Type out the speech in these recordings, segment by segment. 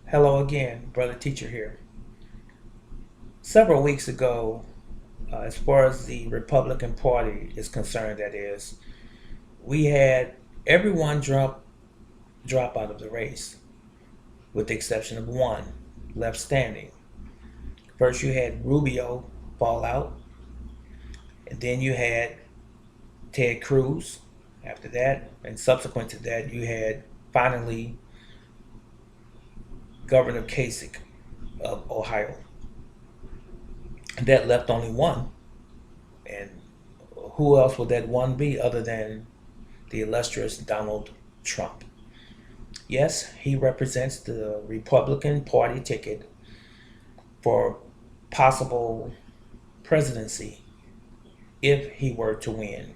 Hello again, brother teacher here. Several weeks ago, as far as the Republican Party is concerned, that is, we had everyone drop out of the race, with the exception of one left standing. First, you had Rubio fall out, and then you had Ted Cruz. After that, and subsequent to that, you had finally Governor Kasich of Ohio. That left only one, and who else would that one be other than the illustrious Donald Trump? Yes, he represents the Republican Party ticket for possible presidency if he were to win.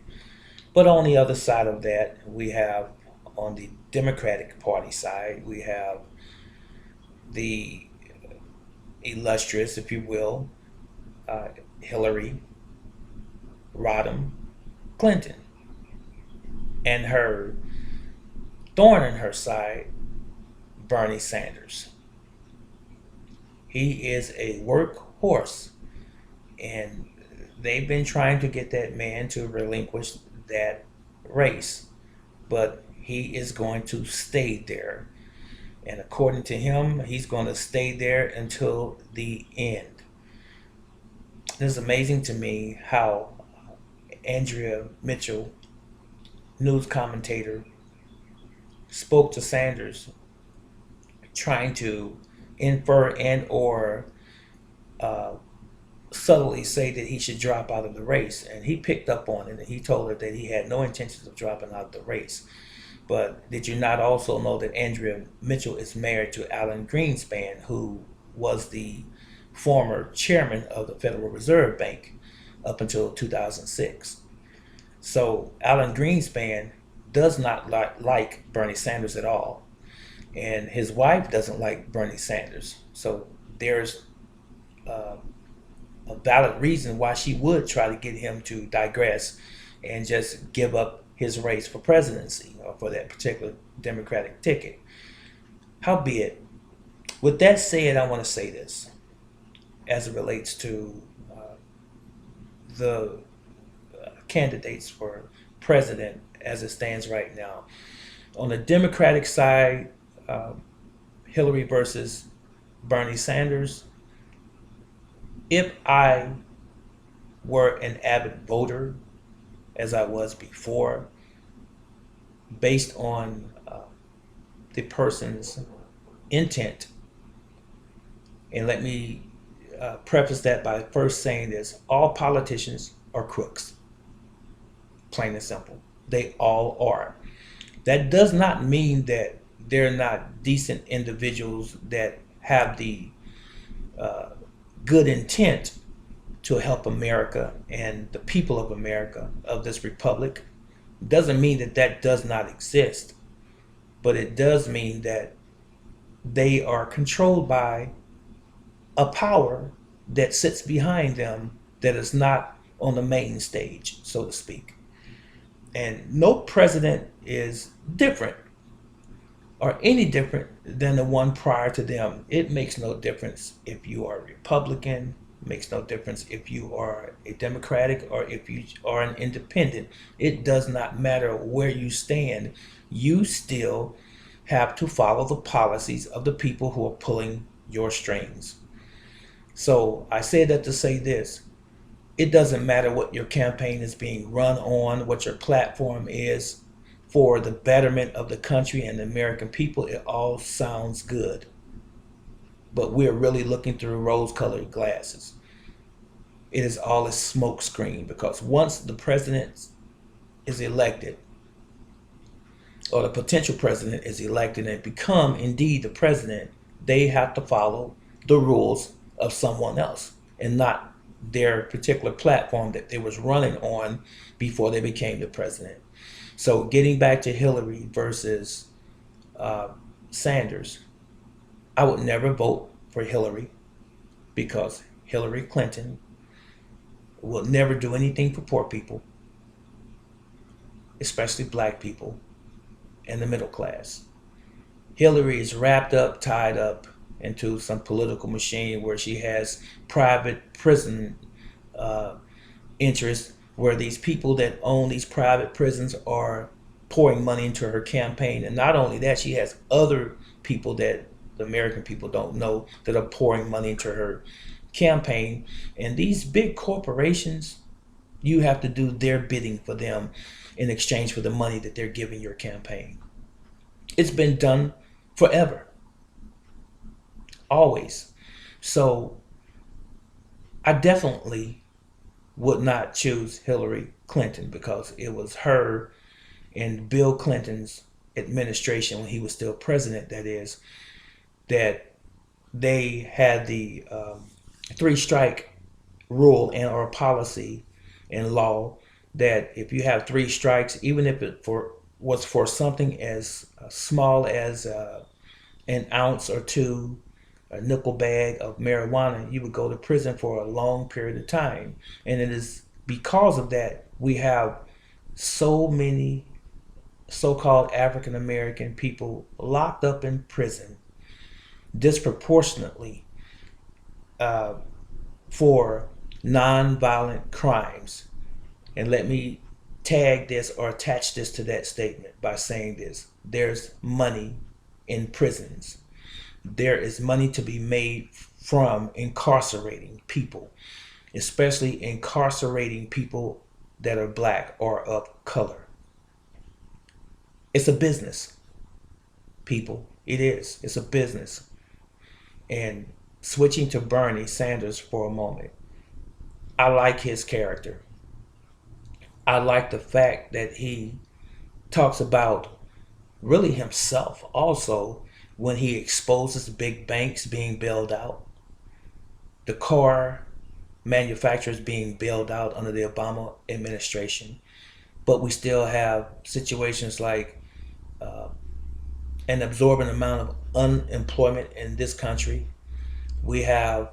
But on the other side of that, we have on the Democratic Party side, we have the illustrious, if you will, uh, Hillary Rodham Clinton and her thorn in her side, Bernie Sanders. He is a workhorse, and they've been trying to get that man to relinquish that race, but he is going to stay there. And according to him, he's going to stay there until the end. It's amazing to me how Andrea Mitchell, news commentator, spoke to Sanders, trying to infer and or uh, subtly say that he should drop out of the race, and he picked up on it. And he told her that he had no intentions of dropping out of the race. But did you not also know that Andrea Mitchell is married to Alan Greenspan, who was the former chairman of the Federal Reserve Bank up until 2006? So Alan Greenspan does not like Bernie Sanders at all, and his wife doesn't like Bernie Sanders. So there's uh, a valid reason why she would try to get him to digress and just give up his race for presidency or for that particular Democratic ticket. Howbeit, with that said, I want to say this as it relates to the candidates for president as it stands right now. On the Democratic side, uh, Hillary versus Bernie Sanders. If I were an avid voter, as I was before, based on the person's intent, and let me preface that by first saying this: all politicians are crooks, plain and simple. They all are. That does not mean that they're not decent individuals that have the uh, good intent to help America and the people of America, of this republic. Doesn't mean that that does not exist, but it does mean that they are controlled by a power that sits behind them that is not on the main stage, so to speak. And no president is different or any different than the one prior to them. It makes no difference if you are a Republican, it makes no difference if you are a Democratic or if you are an independent. It does not matter where you stand. You still have to follow the policies of the people who are pulling your strings. So I say that to say this: it doesn't matter what your campaign is being run on, what your platform is for the betterment of the country and the American people. It all sounds good, but we're really looking through rose-colored glasses. It is all a smokescreen, because once the president is elected, or the potential president is elected and become indeed the president, they have to follow the rules of someone else and not their particular platform that they was running on before they became the president. So getting back to Hillary versus uh, Sanders, I would never vote for Hillary, because Hillary Clinton will never do anything for poor people, especially black people and the middle class. Hillary is wrapped up, tied up into some political machine where she has private prison interests, where these people that own these private prisons are pouring money into her campaign. And not only that, she has other people that the American people don't know that are pouring money into her campaign. And these big corporations, you have to do their bidding for them in exchange for the money that they're giving your campaign. It's been done forever, always. So I definitely would not choose Hillary Clinton because it was her and Bill Clinton's administration, when he was still president, that is, that they had the three strike rule and or policy in law, that if you have three strikes, even if it was for something as small as an ounce or two, a nickel bag of marijuana, you would go to prison for a long period of time. And it is because of that we have so many so-called African American people locked up in prison disproportionately for non-violent crimes. And let me tag this or attach this to that statement by saying this: there's money in prisons. There is money to be made from incarcerating people, especially incarcerating people that are black or of color. It's a business, people. It is. It's a business. And switching to Bernie Sanders for a moment, I like his character. I like the fact that he talks about really himself also when he exposes big banks being bailed out, the car manufacturers being bailed out under the Obama administration. But we still have situations like an absorbent amount of unemployment in this country. We have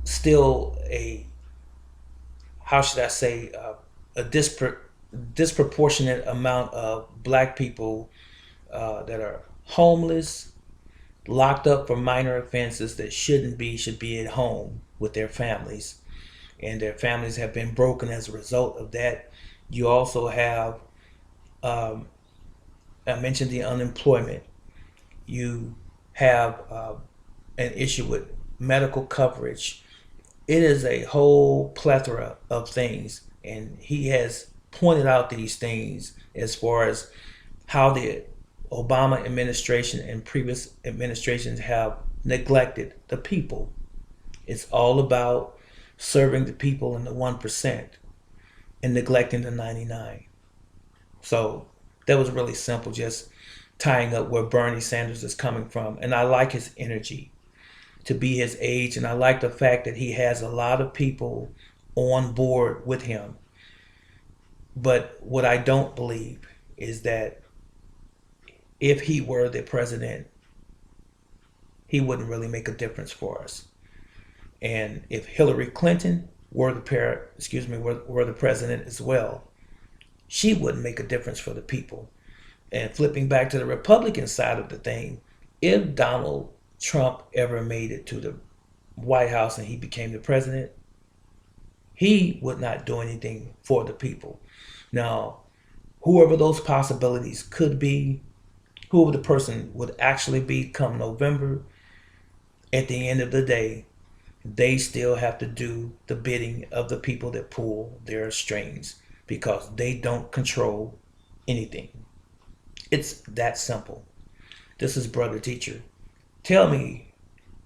still a, how should I say, a disproportionate amount of black people that are homeless, locked up for minor offenses that shouldn't be, should be at home with their families. And their families have been broken as a result of that. You also have, I mentioned the unemployment. You have an issue with medical coverage. It is a whole plethora of things. And he has pointed out these things as far as how the Obama administration and previous administrations have neglected the people. It's all about serving the people in the 1% and neglecting the 99. So that was really simple, just tying up where Bernie Sanders is coming from. And I like his energy to be his age. And I like the fact that he has a lot of people on board with him. But what I don't believe is that if he were the president, he wouldn't really make a difference for us. And if Hillary Clinton were the president as well, she wouldn't make a difference for the people. And flipping back to the Republican side of the thing, if Donald Trump ever made it to the White House and he became the president, he would not do anything for the people. Now, whoever those possibilities could be, whoever the person would actually be come November, at the end of the day, they still have to do the bidding of the people that pull their strings, because they don't control anything. It's that simple. This is Brother Teacher. Tell me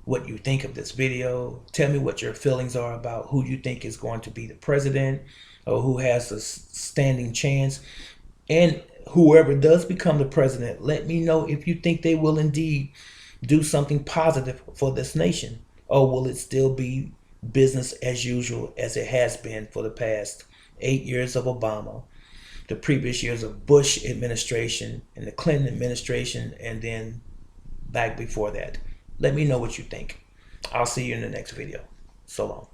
what you think of this video. Tell me what your feelings are about who you think is going to be the president or who has a standing chance. And whoever does become the president, let me know if you think they will indeed do something positive for this nation, or will it still be business as usual as it has been for the past 8 years of Obama, the previous years of Bush administration and the Clinton administration, and then back before that. Let me know what you think. I'll see you in the next video. So long.